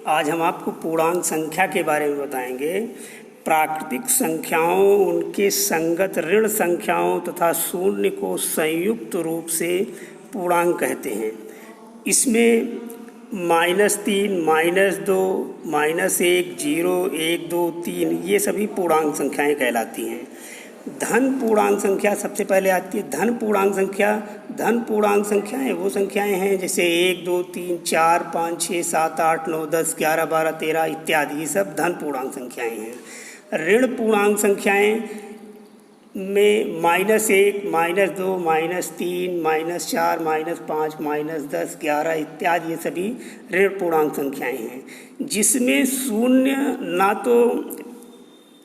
आज हम आपको पूर्णांक संख्या के बारे में बताएंगे। प्राकृतिक संख्याओं, उनके संगत ऋण संख्याओं तथा शून्य को संयुक्त रूप से पूर्णांक कहते हैं। इसमें -3, -2, -1, 0, 1, 2, 3 ये सभी पूर्णांक संख्याएं कहलाती हैं। धन पूर्णांक संख्या सबसे पहले आती है। धन पूर्णांक संख्या, धन पूर्णांक संख्याएं वो संख्याएं हैं जैसे 1, 2, 3, 4, 5, 6, 7, 8, 9, 10, 11, 12, 13 इत्यादि, ये सब धन पूर्णांक संख्याएं हैं। ऋण पूर्णांक संख्याएं में -1, -2, -3, -4, -5, -10, 11 इत्यादि ये सभी ऋण पूर्णांक संख्याएं हैं, जिसमें शून्य ना तो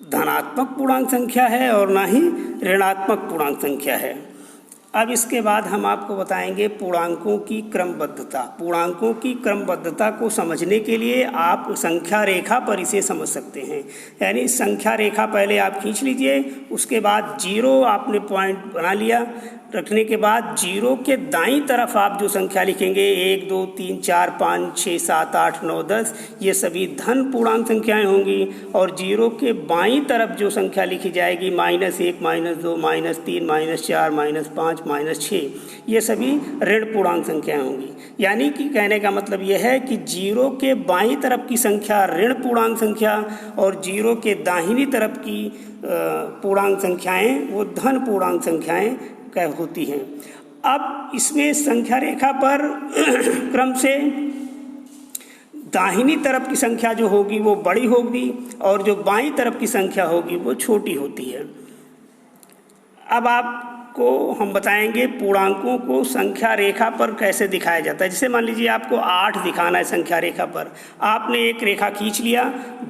धनात्मक पूर्णांक संख्या है और ना ही ऋणात्मक पूर्णांक संख्या है। अब इसके बाद हम आपको बताएंगे पूर्णांकों की क्रमबद्धता। पूर्णांकों की क्रमबद्धता को समझने के लिए आप संख्या रेखा पर इसे समझ सकते हैं। यानी संख्या रेखा पहले आप खींच लीजिए, उसके बाद 0 आपने पॉइंट बना लिया। रखने के बाद 0 के दाईं तरफ आप जो संख्या लिखेंगे 1, 2, 3, 4, 5, 6, 7, 8, 9, 10 ये सभी धन पूर्णांक संख्याएं होंगी। और 0 के बाईं तरफ जो संख्या लिखी जाएगी -1, -2, -3, -4, -5, -6 ये सभी ऋण पूर्णांक संख्याएं होंगी। यानी कि कहने का मतलब यह है कि 0 के बाईं तरफ की संख्या ऋण पूर्णांक संख्या और 0 के दाहिनी तरफ की पूर्णांक संख्याएं वो धन पूर्णांक संख्याएं होती हैं। अब इसमें संख्या रेखा पर क्रम से दाहिनी तरफ की संख्या जो होगी वो बड़ी होगी और जो बाईं तरफ की संख्या होगी वो छोटी होती है। अब आपको हम बताएंगे पूर्णांकों को संख्या रेखा पर कैसे दिखाया जाता है। जैसे मान लीजिए आपको 8 दिखाना है संख्या रेखा पर, आपने एक रेखा खींच लिया,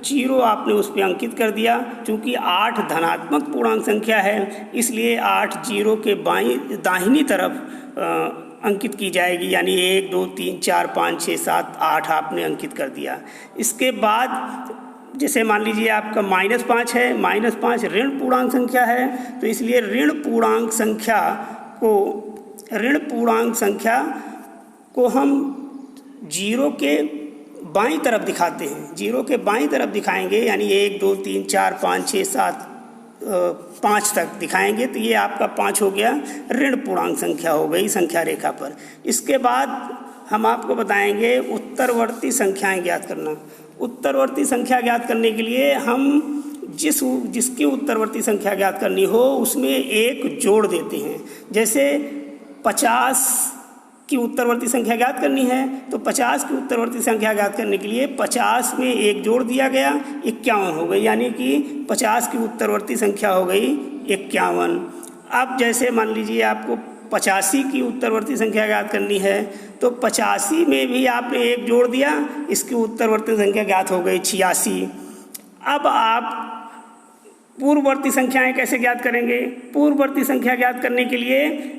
0 आपने उस पर अंकित कर दिया। चूँकि 8 धनात्मक पूर्णांक संख्या है इसलिए 8 0 के दाहिनी तरफ अंकित की जाएगी। यानी 1, 2, 3, 4, 5, 6, 7, 8 आपने अंकित कर दिया। इसके बाद जैसे मान लीजिए आपका -5 है, -5 ऋण पूर्णांक संख्या है, तो इसलिए ऋण पूर्णांक संख्या को हम 0 के बाईं तरफ दिखाते हैं। 0 के बाईं तरफ दिखाएंगे यानी 1, 2, 3, 4, 5, 6, 7, 5 तक दिखाएंगे तो ये आपका 5 हो गया, ऋण पूर्णांक संख्या हो गई संख्या रेखा पर। इसके बाद हम आपको बताएंगे उत्तरवर्ती संख्याएं ज्ञात करना। उत्तरवर्ती संख्या ज्ञात करने के लिए हम जिसकी उत्तरवर्ती संख्या ज्ञात करनी हो उसमें एक जोड़ देते हैं। जैसे 50 की उत्तरवर्ती संख्या ज्ञात करनी है तो 50 की उत्तरवर्ती संख्या ज्ञात करने के लिए 50 में एक जोड़ दिया गया, 51 हो गई। यानी कि 50 की उत्तरवर्ती संख्या हो गई 51। अब जैसे मान लीजिए आपको 85 की उत्तरवर्ती संख्या ज्ञात करनी है तो 85 में भी आपने एक जोड़ दिया, इसकी उत्तरवर्ती संख्या ज्ञात हो गई 86। अब आप पूर्ववर्ती संख्याएं कैसे ज्ञात करेंगे? पूर्ववर्ती संख्या ज्ञात करने के लिए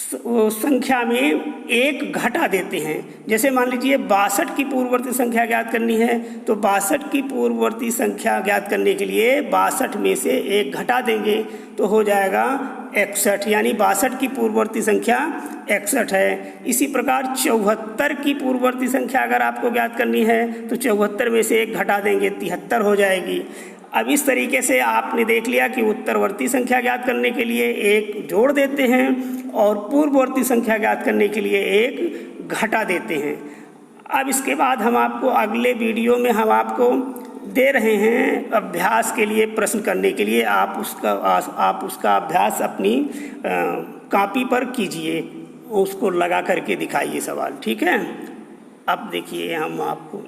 संख्या में एक घटा देते हैं। जैसे मान लीजिए 62 की पूर्ववर्ती संख्या ज्ञात करनी है तो 62 की पूर्ववर्ती संख्या ज्ञात करने के लिए 62 में से एक घटा देंगे तो हो जाएगा 61। यानी 62 की पूर्ववर्ती संख्या 61 है। इसी प्रकार 74 की पूर्ववर्ती संख्या अगर आपको ज्ञात करनी है तो 74 में से एक घटा देंगे, 73 हो जाएगी। अब इस तरीके से आपने देख लिया कि उत्तरवर्ती संख्या ज्ञात करने के लिए एक जोड़ देते हैं और पूर्ववर्ती संख्या ज्ञात करने के लिए एक घटा देते हैं। अब इसके बाद हम आपको अगले वीडियो में हम आपको दे रहे हैं अभ्यास के लिए, प्रश्न करने के लिए। आप उसका अभ्यास अपनी कॉपी पर कीजिए, उसको लगा करके दिखाइए सवाल, ठीक है। अब देखिए हम आपको